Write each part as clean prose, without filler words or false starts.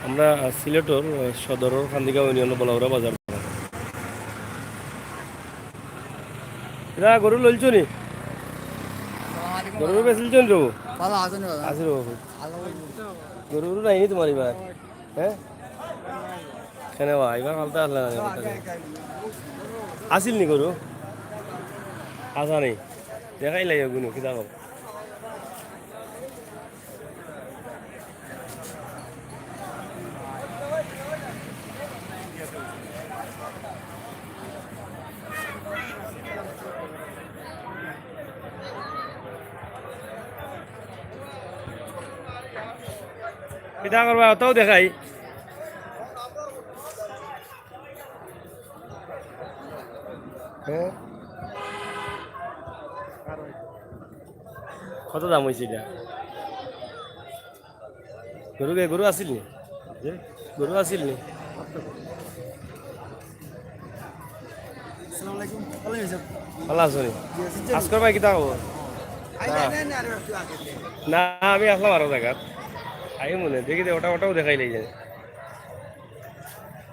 আমরা সিলেটর সদরের খান্দিকা ইউনিয়ন বলাউরা বাজার। এরা গরু লইছ নি? গরু বেচিলছেন রো? আছে রো। গরু নাইনি তোমার এবার? হ্যাঁ কেন এবার ফালতে আসলে না? আসিল নি গরু? আসা নেই দেখাই লাগে গুনো কিতা কব। কিতা করবা তাও দেখাই। হ্যাঁ কত দাম হয়েছে এটা? গরু আসিল নি? গরু আসিল নি? ভালো আছো নি? আজকের ভাই কিতা খবর? না আমি আসলাম আরো জায়গা আই মনে দেখি দে ওটাও দেখাই লাই যায়।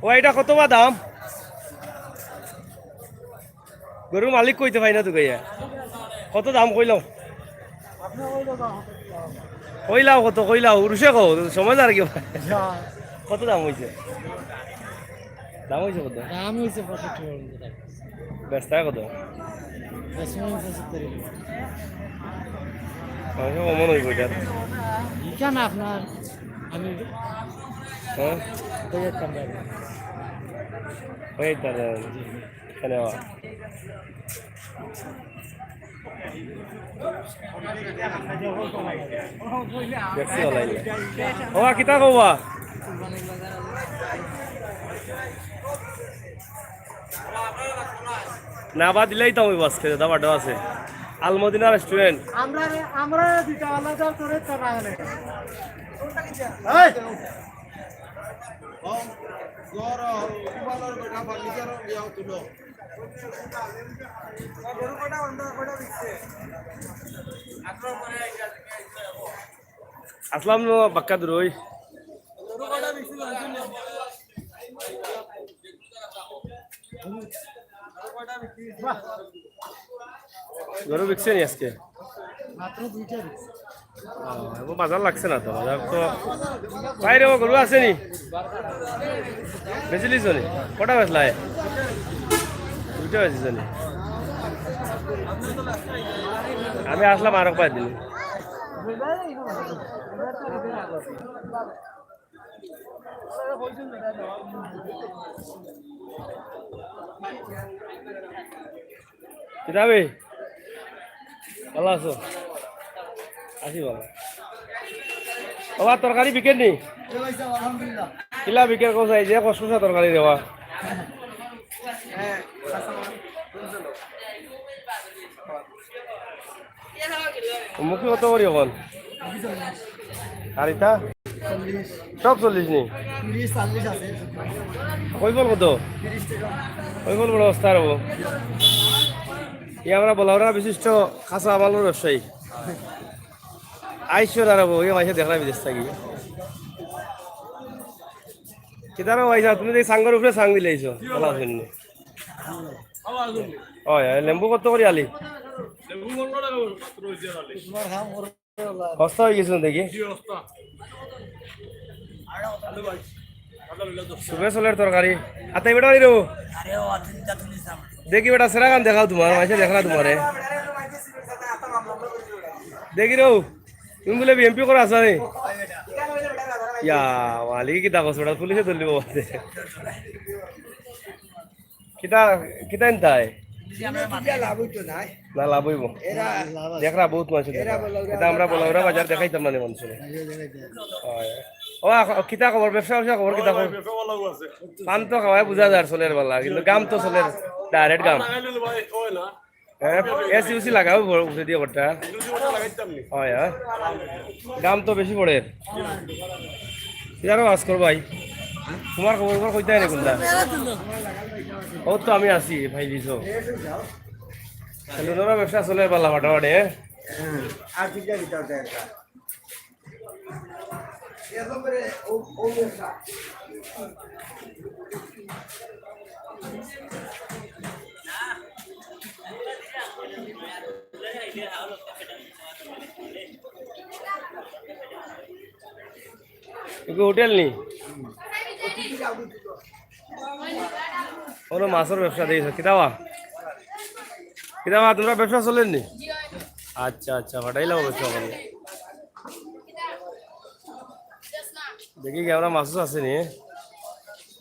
ও এটা কত বা দাম? গরুর মালিক কইতে পাই না তো গাইয়া কত দাম কইলাম? কইলাও কত কইলাও উরুষে কও সময় আর কি কত দাম হয়েছে? দাম হয়েছে কত? দাম হয়েছে 65 টাকা। ব্যস্তা কত? অমন হইব এটা এখানে আপনার আমি হ্যাঁ দেখতাম ওই তার এখানে দেখছি ওলাই ও কিতা কবা না বা দিলেই তো আমি বাস খেতে দাবাটাও আছে আলমদিনা রেস্টুরেন্ট। আমরা আমরা দুইটা আলাদা করে তারা হলে আসলাম বাক্কা দূরই গরু বিকছে নি আজকে? মাত্র দুইটা বাজার লাগছে না তো বাজার তো বাইরে গরু আছে নি বেচিলিস নি? কটা বেচলাই? দুইটা বেচিস নি? আমি আসলাম আরো পাঁচ দিন। কিতাবে ভালো আছো? আছি ভালো। আবার তরকারি বিকেন নি? কিলা বিকের কোথায় যে কষা তরকারি দেওয়া মুখি কত করি এখন? আর এটা সব 40 নি? কইবল কত? কইবল বড় অবস্থা হবো ই আমরা বলাওরা বিশিষ্ট খাসা আবালোর ব্যবসায়ী আইসর আর হবো মাইসে দেখলাম বিদেশ থাকি কিতারও আইসা তুমি দেখি সাঙ্গর উপরে সাং দিলেইছো বলা শুনি হয় লেম্বু কত করি আলি? সস্তা হয়ে গেছে দেখি সুবে চলের তরকারি আতাই বেটা রে দেখি বেটা সেরা গান দেখাও তোমার মাইসে দেখলা তোমারে দেখি রো তুমি বলে বিএমপি করে আসা নি? ইয়া মালি কিতা কস বেটা পুলিশে ধরলিব কিতা কিতা তাই না লাভ হইব দেখরা বহুত মানুষ এটা আমরা বলাউরা বাজার দেখাইতাম মানে মানুষ ও কিতা খবর ব্যবসা খবর কিতা খবর? পান তো খাওয়াই বুঝা যায় চলের বেলা কিন্তু গাম তো চলের ডাইরেক্ট গাম এসি উসি লাগাও উঠে দিয়ে বটটা হয় হ্যাঁ গাম তো বেশি পড়ে আজ কর ভাই তোমার খবর কইতে নি কোনটা? ও তো আমি আছি ভাই দিছ ব্যবসা চলে পারলাম মোটামুটি হোটেল নি কোনো মাছের ব্যবসা দিয়েছ কিতাবা কিতাবা তোমরা ব্যবসা চলেন নি আচ্ছা আচ্ছা হঠাইলাম ব্যবসা করলে দেখি কি আমরা মাছ আছে নি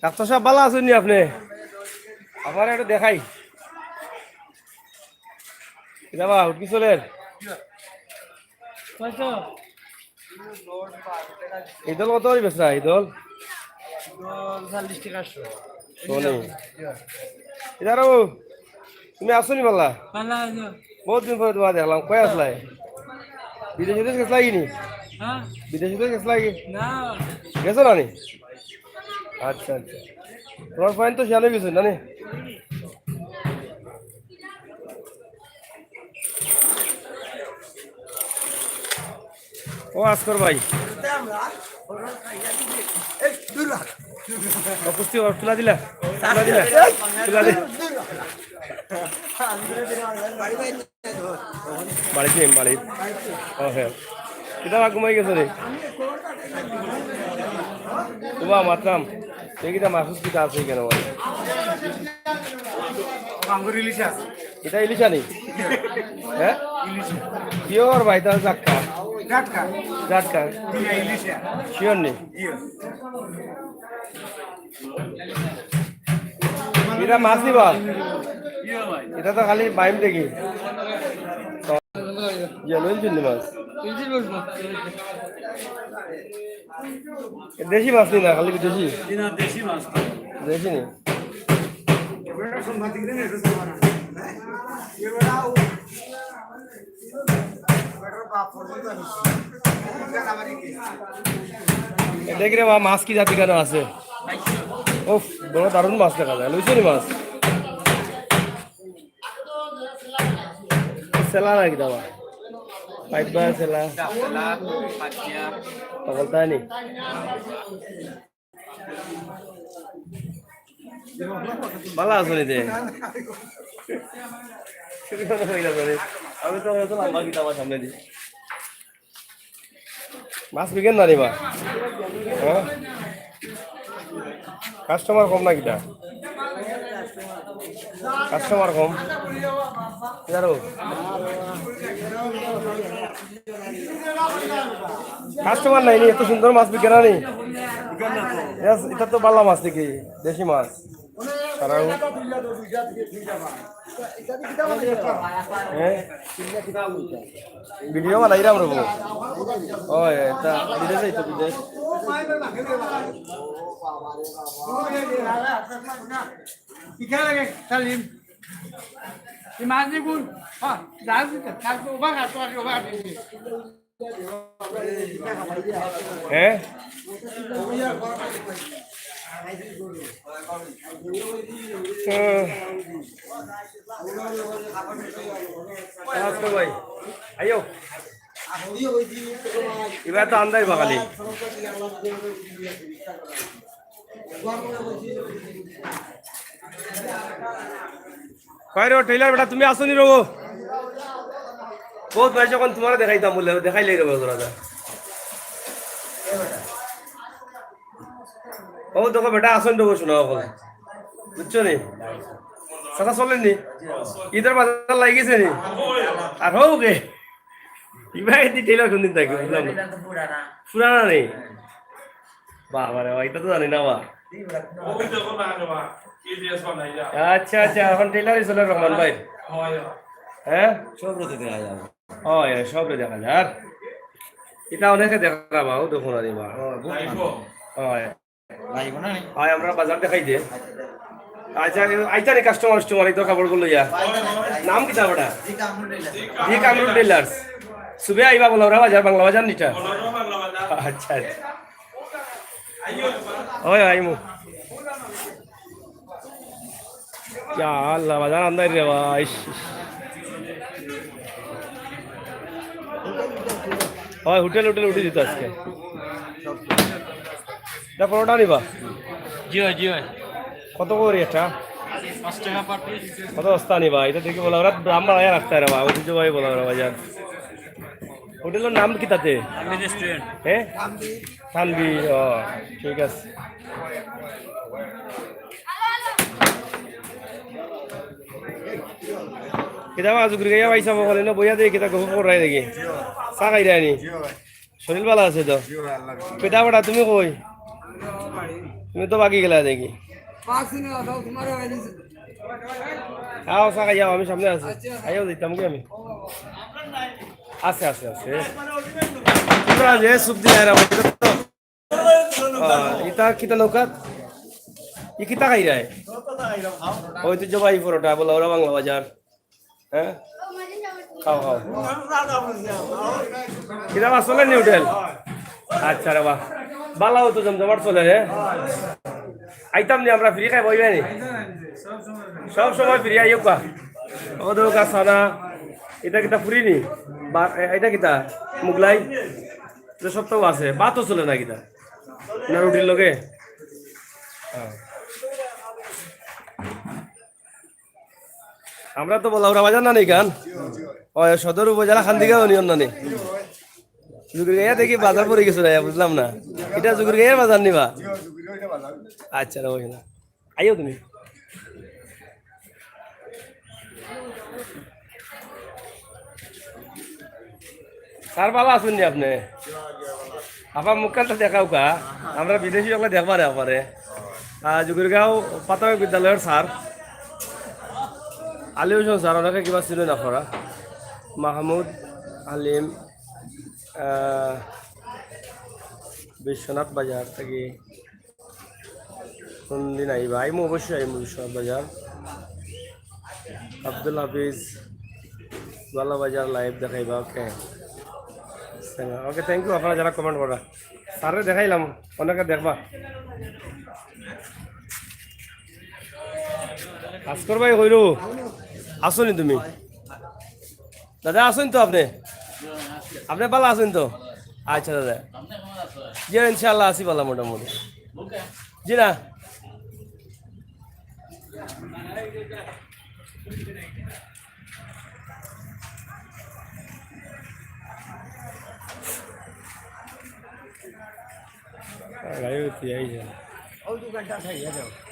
ডাক্তার সাহেব ভালো আছেন নি আপনি আমার একটু দেখাই কিতাবা উঠকি চলেন ঈদল কত বেচা ঈদল 40 টাকা শোনে ইদারো তুমি আসো নি পাল্লা বহুত দিন পরে তোমার দেখলাম কই আসলাই বিদেশে দেশ গেছ লাগি নি বিদেশে দেশ গেছ লাগি গেছো না নি আচ্ছা আচ্ছা তোমার ফাইন তো শিয়ালে গেছো না নি ও আসকর ভাই পুষ্টি তুলা দিলা তুলা দিলা তুলা দিলা বাড়িতে বাড়ি ও হ্যাঁ কিতা ঘুমাই গেছো রে তোমার মাতলাম এইটা মাসুস কিতা আছে কেন এটা ইলিশা নি হ্যাঁ পিওর ভাই তাহলে জাটকা জাটকা শিওর নি এটা মাছ নিবা এটা তো খালি বাইম দেখি মাছ দেশি মাছ নি না খালি দেশি দেশি নি দেখি রে মাছ কি জাতি কেন আছে ও বড় দারুণ মাছ দেখা যায় লইছে নি মাছ সেলা নাকি দাবা পাইপ বা সেলা বলতা নি ভালো আছো নি দে আমি তো লম্বা গীতা আমার সামনে দিই মাছ বিকেন না রে মা হ্যাঁ কাস্টমার কম না কিটা কাস্টমার কম জানো কাস্টমার নাই নি এত সুন্দর মাছ বিকে না নি এটা তো বাল্লা মাছ দেখি দেশি মাছ সারাও ভিডিও বানাই রাম রবো ও এটা বিদেশ আইতো বিদেশ হ্যাঁ ভাই আইও এবার তো আন্দাই বাগালি কয় রে টেইলার বেটা তুমি আসনি রবো বহুত ভাই যখন তোমার দেখাইতাম বললে দেখাইলেই রবো তোরা ও দেখো বেটা আসন দেবো শোনা বলে বুঝছো নি সাদা চলেন নি ঈদের বাজার লাগি গেছে নি আর হোক গে ইবাই দি টেইলার কোনদিন থাকি বুঝলাম পুরানা নেই বাবা রে এটা তো জানি না বা আচ্ছা আচ্ছা এখন টেইলারই চলে রহমান ভাই হ্যাঁ সব রতে দেখা যাবে হয় সব রে দেখা যায় আর এটা অনেকে দেখা বাও দেখুন আরে বা হয় হয় আমরা বাজার দেখাই দে আচ্ছা আইতা রে কাস্টমার এই তো কাপড় গুলো ইয়া নাম কি দাবড়া জি কামরুল টেলার্স সুবে আইবা বলা ওরা বাজার বাংলা বাজার নিটা আচ্ছা ওই আইমু ইয়া আল্লাহ বাজার আন্দাই রে ভাই হয় হোটেল উঠে দিত আজকে এটা পরোটা নিবা জি হয় জি হয় কত করে এটা 5 টাকা পার পিস কত বস্তা নিবা এটা দেখি বলা ওরা ব্রাহ্মণ আয়া রাখতে রে বা ঐতিহ্যবাহী বলা ওরা বাজার হোটেলের নাম কি তাতে আমি রেস্টুরেন্ট হ্যাঁ থানবি ও ঠিক আছে kita mah azu gergaya paisa mo kali no boya de kita gofu korai দেখি চা খাই রানি শরীর ভালো আছে তো পেটা বড়া তুমি কই তুমি তো বাকি গেলা দেখি আও চা খাই যাও আমি সামনে আছি আইও দিতাম কি আমি আছে আছে আছে তোমরা যে সুবদি আইরা ইতা কিতা নৌকাত ই কিতা খাই রায় ঐতিহ্যবাহী পরোটা বলা ওরা বাংলা বাজার হ্যাঁ খাও খাও কিরা বাস চলে নি হোটেল আচ্ছা রে বাহ বালা হতো জমজমাট চলে রে আইতাম নি আমরা ফ্রি খাই বইবে নি সব সময় ফ্রি আইও কা ও দোকা সানা এটা কিতা ফ্রি নি এটা কিতা মুগলাই তো সব তো আছে বাতও চলে না কিতা না রুটির লগে আমরা তো বলাউরা বাজার না নেই গান ও সদর উপজেলা খান্দিগা ইউনিয়ন না নেই জুগুরগাইয়া দেখি বাজার পড়ে গেছো বুঝলাম না এটা জুগুরগাইয়ার বাজার নিবা আচ্ছা ওই না আইও তুমি স্যার ভালো আছেন নি আপনি আপনার মুখখানটা দেখাও কা আমরা বিদেশি সকলে দেখবার পারে জুগুরগাঁও প্রাথমিক বিদ্যালয়ের স্যার আলী হোসেন স্যার ওনাকে কিবা ছিল না করা মাহমুদ আলিম বিশ্বনাথ বাজার থেকে কোনদিন আইবা আইমু অবশ্যই আইমু বিশ্বনাথ বাজার আব্দুল হাফিজ বালা বাজার লাইভ দেখাইবা ওকে ওকে থ্যাংক ইউ আপনারা যারা কমেন্ট করা স্যারে দেখাইলাম অনেকে দেখবা ভাস্কর ভাই হইরু আসনি তুমি দাদা আসেন তো আপনি আপনি ভালো আছেন তো আচ্ছা দাদা জি ইনশাল্লাহ আসি ভালো মোটামুটি জি না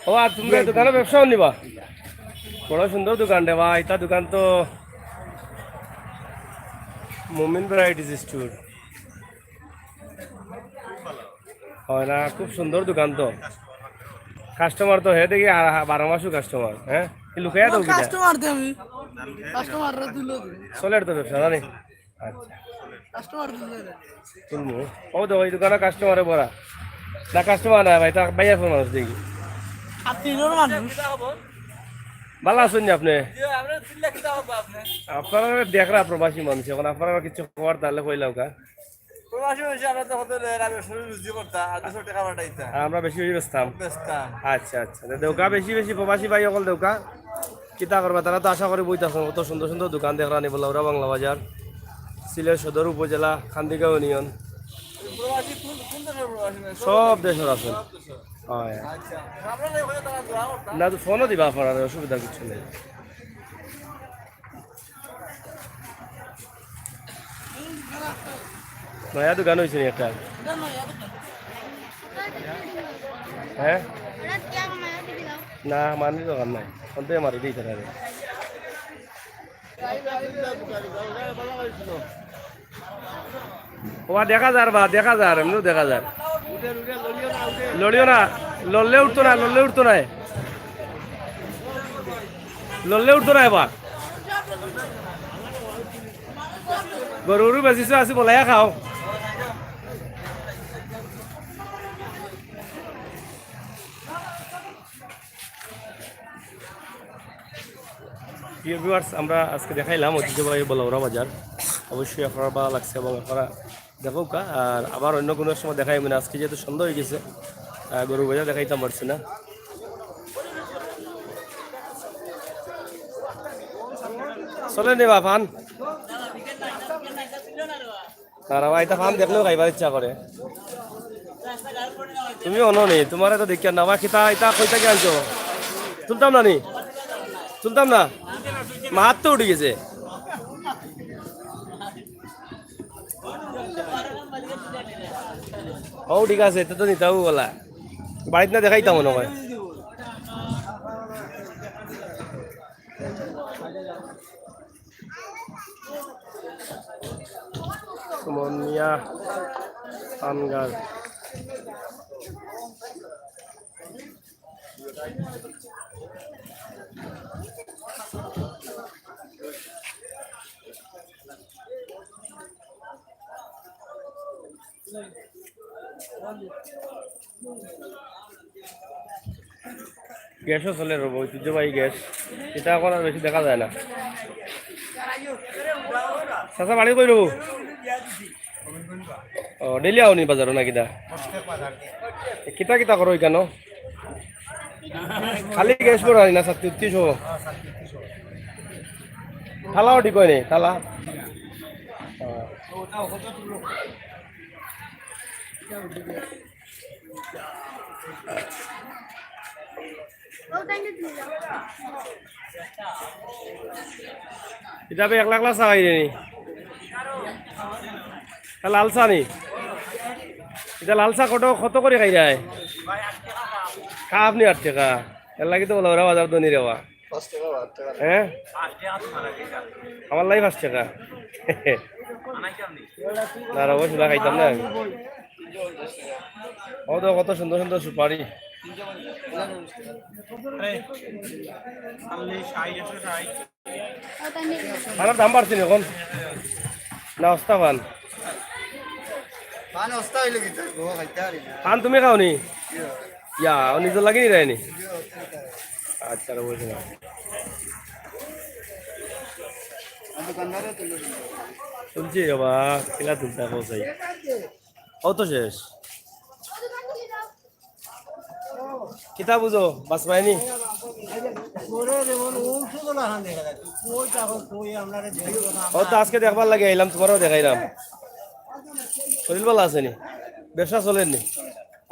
ও আর তুমি দোকানে ব্যবসাও নিবা বড় সুন্দর দোকান রে ভাই এটা দোকান তো মোমিন ভ্যারাইটিস স্টোর হয় না খুব সুন্দর দোকান তো কাস্টমার তো হে দেখি 12 মাসও কাস্টমার হ্যাঁ কি লুকাইয়া দাও কিটা কাস্টমার দে আমি কাস্টমার রে দিলো চলের তো ব্যবসা জানি আচ্ছা কাস্টমার দিলো তুলমু ও তো ওই দোকানে কাস্টমারে বড়া না কাস্টমার না ভাই তা বাইয়া ফোন মানুষ দেখি আপনি লোর মানুষ ভালো আছেন আপনি আপনারা দেখরা প্রবাসী মানুষ এখন আপনারা কিছু খবর তাহলে কইলাম কা আমরা বেশি বেশি বেচতাম আচ্ছা আচ্ছা দেউকা বেশি বেশি প্রবাসী ভাই অকল দেউকা কিতা করবা তারা তো আশা করি বইতে কত সুন্দর সুন্দর দোকান দেখরা নিব লাউরা বাংলা বাজার সিলেট সদর উপজেলা খান্দিগাঁও ইউনিয়ন সব দেশের আছে হয় না তো ফোনও দিবা আপনার অসুবিধা কিছু নেই নয়া দোকান হয়েছে একটা হ্যাঁ না মানি দোকান নাই অন্তে মারি দিই তারা ও দেখা যার বা দেখা যার এমনিও দেখা যার লড়িও না লড়লে উঠতো না লড়লে উঠতো না লড়লে উঠতো না এবার গরুরু বেশি আছে বলাইয়া খাও প্রিয় ভিউয়ার্স আমরা আজকে দেখাইলাম ঐতিহ্যবাহী বলাউরা বাজার অবশ্যই আপনারা ভালো লাগছে এবং আপনারা দেখো কা আর আবার অন্য কোনো সময় দেখাই মানে আজকে যেহেতু সন্ধ্যা হয়ে গেছে গরু বাজার দেখাইতাম পারছি না চলে নেবা ফান আর এটা ফান দেখলেও খাইবার ইচ্ছা করে তুমি অনো নি তোমার তো দেখিয়া না বা খিতা ইতা কই থেকে আনছো তুলতাম না নি তুলতাম না মাত তো উঠে গেছে ও ঠিক আছে তো তো নিতাও বলা বাড়িতে না দেখাইতাম মনে হয় সুমন মিয়া আনগার গ্যাসও চলে রব ঐতিহ্যবাহী গ্যাস এটা এখন আর বেশি দেখা যায় না চাচা বাড়ি কই রব ও ডেলি আওনি বাজারও না কিটা কিতা কিতা করো কেন খালি গ্যাস বড় না 3700 থালাও ঠিক হয় নি থালা এটা বে 1 লাখ লাখ চাই নি লাল চা নি এটা লাল চা কত করে খাই যায় খা আপনি 8 টাকা এর লাগি তো ওরা বাজার দনি রেওয়া 5 টাকা হ্যাঁ 5 টাকা আমার লাই 5 টাকা না রবো সুদা খাইতাম না ও তো কত সুন্দর সুন্দর সুপারি খানার দাম বাড়ছে এখন না অস্তা পান পান তুমি খাওনি ইয়া নিজের লাগেনি রায়নি আচ্ছা বলছি না তুলছি বাবা কিলা তুলতা চাই ও তো শেষ কিতা বুঝো বাস পাইনি ও তো আজকে দেখবার লাগে আইলাম তোমারও দেখাইলাম শরীর ভালো আছে নি ব্যবসা চলেন নি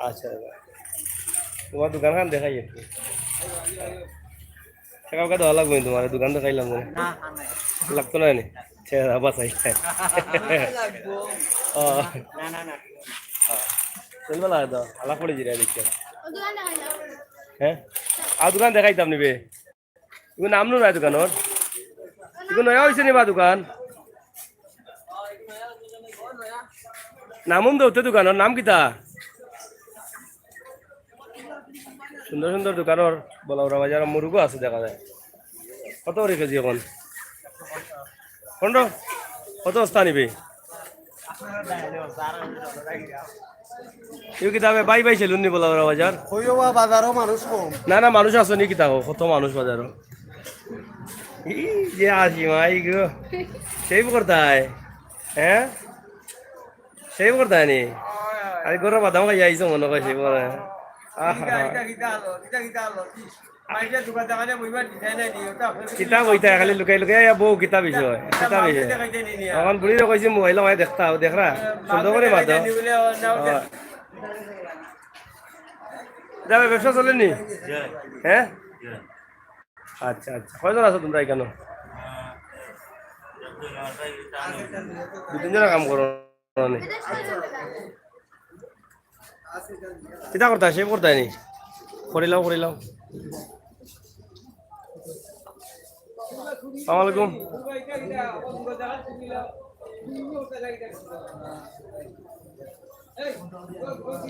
আচ্ছা তোমার দোকান খান দেখাই একটু টাকা টাকা দেওয়া লাগবে তোমার দোকান দেখাইলাম লাগতো না নি বাসাই শরীর ভালো তো আলাপ করে জিরা দেখতে হ্যাঁ আর দোকান দেখাইতাম নিবে এগুলো নাম নো নাই দোকানের এগুলো নয়া হয়েছে নি বা দোকান নামুন দৌতে দোকানের নাম কিতা সুন্দর সুন্দর দোকানের বলাউরা বাজার মুরগো আছে দেখা যায় কত করে কেজি এখন 15 কত বস্তা নিবে কিতাবে বাই বাই সেলুন নি বলাউরা বাজার বাজারও মানুষ কম না না মানুষ আছে নি কিতাব কত মানুষ বাজারও যে আসি মাই গো সেই করতায় হ্যাঁ সেই করতায় নি আরে গরো বাদাম খাই আইছো মনে কয় সেই করে কিতাব হইতা খালি লুকাই লুকাই বউ কিতাব বিষয় কিতাব বিষয় এখন বুড়ি কইছি মোবাইল মাই দেখতা দেখরা সুন্দর করে মাতো যাবে ব্যবসা চলেনি হ্যাঁ আচ্ছা আচ্ছা কয়জন আছো তোমরা এখানে 2-3 জন কাম করো কিতা করতা সে করতাই নি করিলাও আসসালামু আলাইকুম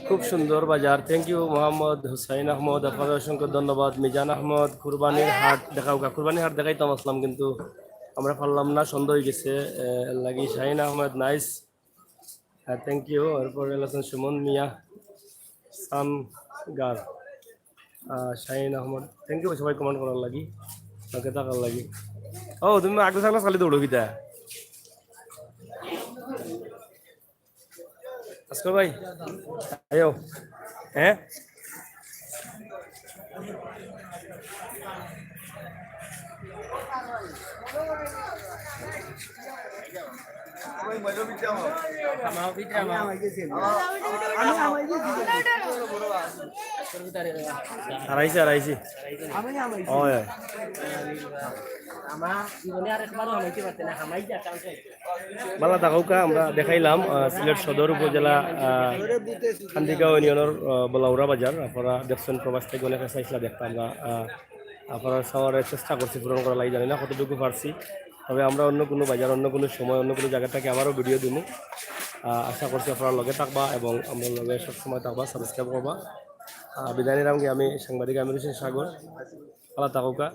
খুব সুন্দর বাজার থ্যাংক ইউ মোহাম্মদ হুসাইন আহমদ আপনাকে অসংখ্য ধন্যবাদ মিজান আহমদ কুরবানির হাট দেখাও কুরবানির হাট দেখাইতাম আসলাম কিন্তু আমরা পারলাম না সন্ধ্যা হয়ে গেছে লাগি Shahin Ahmad nice thank you এরপরে আছেন সুমন মিয়া সানগার শাহিন আহমদ থ্যাংক ইউ সবাই কমেন্ট করার লাগি তাকে থাকার লাগি ও তুমি আগে থাকলে খালি দৌড়ো কিতা अस्कर भाई आयो हैं আড়াইছে আড়াইছে হয় বালা থাকুকা আমরা দেখাইলাম সিলেট সদর উপজেলা খান্দিকা ইউনিয়নের বলাউরা বাজার আপনারা দেখছেন প্রবাস থেকে অনেক চাইছিলা দেখতাম আমরা আপনারা সবার চেষ্টা করছি পূরণ করা লাগে জানি না কতটুকু পারছি তবে আমরা অন্য কোনো বাজার অন্য কোনো সময় অন্য কোনো জায়গা থেকে আবারও ভিডিও দিব আশা করছি আপনারা লগে থাকবা এবং আমরা লগে সবসময় থাকবা সাবস্ক্রাইব করবা বিদায় নিলাম কি আমি সাংবাদিক আমির হোসেন সাগর আল্লাহ থাকুকা